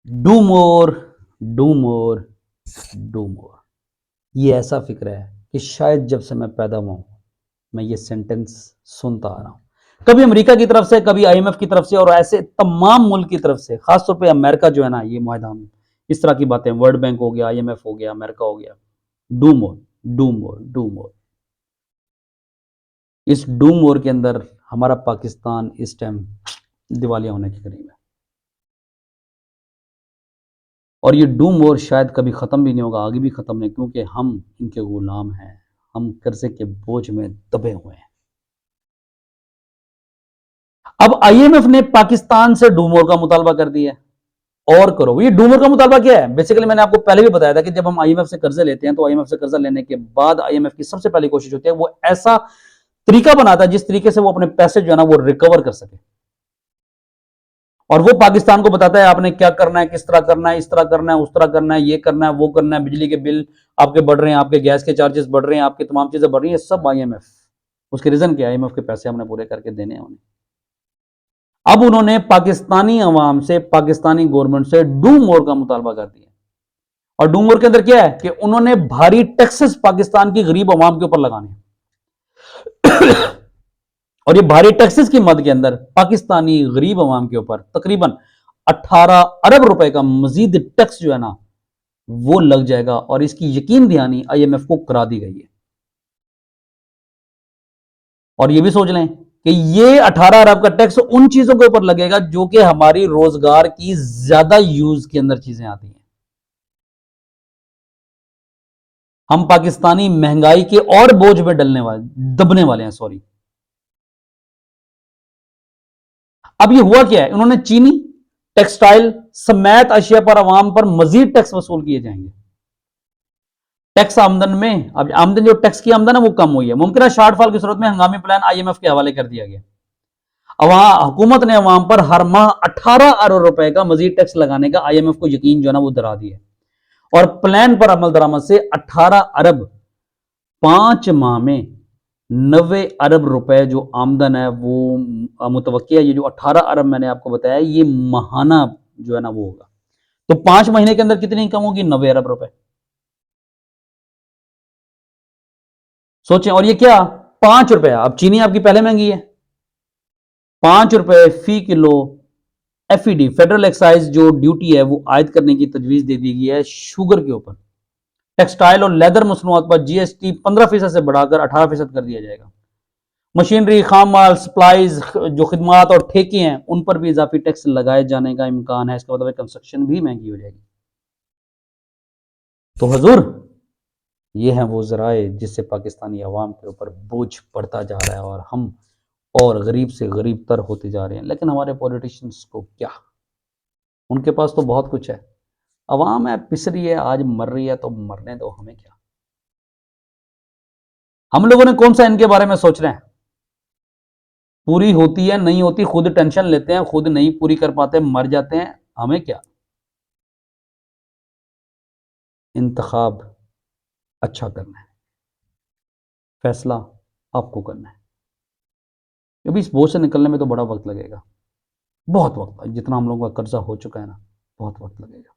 Do more, do more, do more. ये ऐसा फिक्र है कि शायद जब से मैं पैदा हुआ हूं मैं ये सेंटेंस सुनता आ रहा हूं, कभी अमेरिका की तरफ से, कभी आईएमएफ की तरफ से, और ऐसे तमाम मुल्क की तरफ से, खासतौर पे अमेरिका जो है ना, ये मुआहदा में इस तरह की बातें, वर्ल्ड बैंक हो गया, आईएमएफ हो गया, अमेरिका हो गया, do more, do more, do more. इस डू मोर के अंदर हमारा पाकिस्तान इस टाइम दिवालिया होने के करीब है, और ये डू मोर शायद कभी खत्म भी नहीं होगा, आगे भी खत्म नहीं, क्योंकि हम इनके गुलाम हैं, हम कर्जे के बोझ में दबे हुए हैं। अब आईएमएफ ने पाकिस्तान से डू मोर का मुतालबा कर दिया है, और करो। ये डू मोर का मुतालबा क्या है? बेसिकली मैंने आपको पहले भी बताया था कि जब हम आईएमएफ से कर्जे लेते हैं तो आईएमएफ से कर्जा लेने के बाद आईएमएफ की सबसे पहली कोशिश होती है वो ऐसा तरीका बनाता है जिस तरीके से वो अपने पैसे जो है ना वो रिकवर कर सके, और वो पाकिस्तान को बताता है आपने क्या करना है, किस तरह करना है, इस तरह करना है, उस तरह करना है, ये करना है, वो करना है, बिजली के बिल आपके बढ़ रहे हैं, आपके गैस के चार्जेस बढ़ रहे हैं, आपकी तमाम चीजें बढ़ रही हैं, सब आईएमएफ। उसके रीजन क्या है? आईएमएफ के पैसे हमने पूरे करके देने हैं उन्हें। अब उन्होंने पाकिस्तानी अवाम से, पाकिस्तानी गवर्नमेंट से डू मोर का मुतालबा कर दिया, और डू मोर के अंदर क्या है कि उन्होंने भारी टैक्सेस पाकिस्तान की गरीब अवाम के ऊपर लगाने हैं। और ये भारी टैक्सेस की मद के अंदर पाकिस्तानी गरीब अवाम के ऊपर तकरीबन 18 अरब रुपए का मजीद टैक्स जो है ना वो लग जाएगा, और इसकी यकीन दहानी आईएमएफ को करा दी गई है। और ये भी सोच लें कि ये 18 अरब का टैक्स उन चीजों के ऊपर लगेगा जो कि हमारी रोजगार की ज्यादा यूज के अंदर चीजें आती हैं। हम पाकिस्तानी महंगाई के और बोझ में दबने वाले हैं, सॉरी। अब ये हुआ क्या है? उन्होंने चीनी, टेक्सटाइल समेत अशिया पर अवाम पर मजीद टैक्स वसूल किए जाएंगे। टैक्स आमदन में, अब आमदन जो टैक्स की आमदन है वो कम हुई है, मुमकिन है शॉर्टफॉल की सूरत में हंगामी प्लान आईएमएफ के हवाले कर दिया गया। हुकूमत ने अवाम पर हर माह 18 अरब रुपए का मजीद टैक्स लगाने का आईएमएफ को यकीन जो है ना वो दिला दिया, और प्लान पर अमल दरामद से 18 अरब 5 माह में 90 अरब रुपए जो आमदन है वो मुतवक्की है। ये जो 18 अरब मैंने आपको बताया ये माहाना जो है ना वो होगा, तो 5 महीने के अंदर कितनी इनकम होगी? 90 अरब रुपए। सोचें, और ये क्या, 5 रुपया। अब चीनी आपकी पहले महंगी है, 5 रुपए फी किलो एफईडी फेडरल एक्साइज जो ड्यूटी है वो आयद करने की तजवीज दे दी गई है शुगर के ऊपर। टेक्सटाइल और लेदर मसनूआत पर जीएसटी 15% से बढ़ाकर 18% कर दिया जाएगा। मशीनरी, खाम माल, सप्लाईज, जो खिदमात और ठेके हैं उन पर भी इजाफी टैक्स लगाए जाने का इम्कान है। इसका मतलब कंस्ट्रक्शन भी महंगी हो जाएगी। तो हजूर, ये हैं वो जराए जिससे पाकिस्तानी अवाम के ऊपर बोझ बढ़ता जा रहा है, और हम और गरीब से गरीब तर होते जा रहे हैं। लेकिन हमारे पॉलिटिशियंस को क्या, उनके पास तो बहुत कुछ है। अवाम है, पिस रही है, आज मर रही है तो मरने दो, हमें क्या। हम लोगों ने कौन सा इनके बारे में सोच रहे हैं? पूरी होती है, नहीं होती, खुद टेंशन लेते हैं, खुद नहीं पूरी कर पाते, मर जाते हैं, हमें क्या। इंतखाब अच्छा करना है, फैसला आपको करना है। अभी इस बोझ से निकलने में तो बड़ा वक्त लगेगा, बहुत वक्त, जितना हम लोगों का कर्जा हो चुका है ना, बहुत वक्त लगेगा।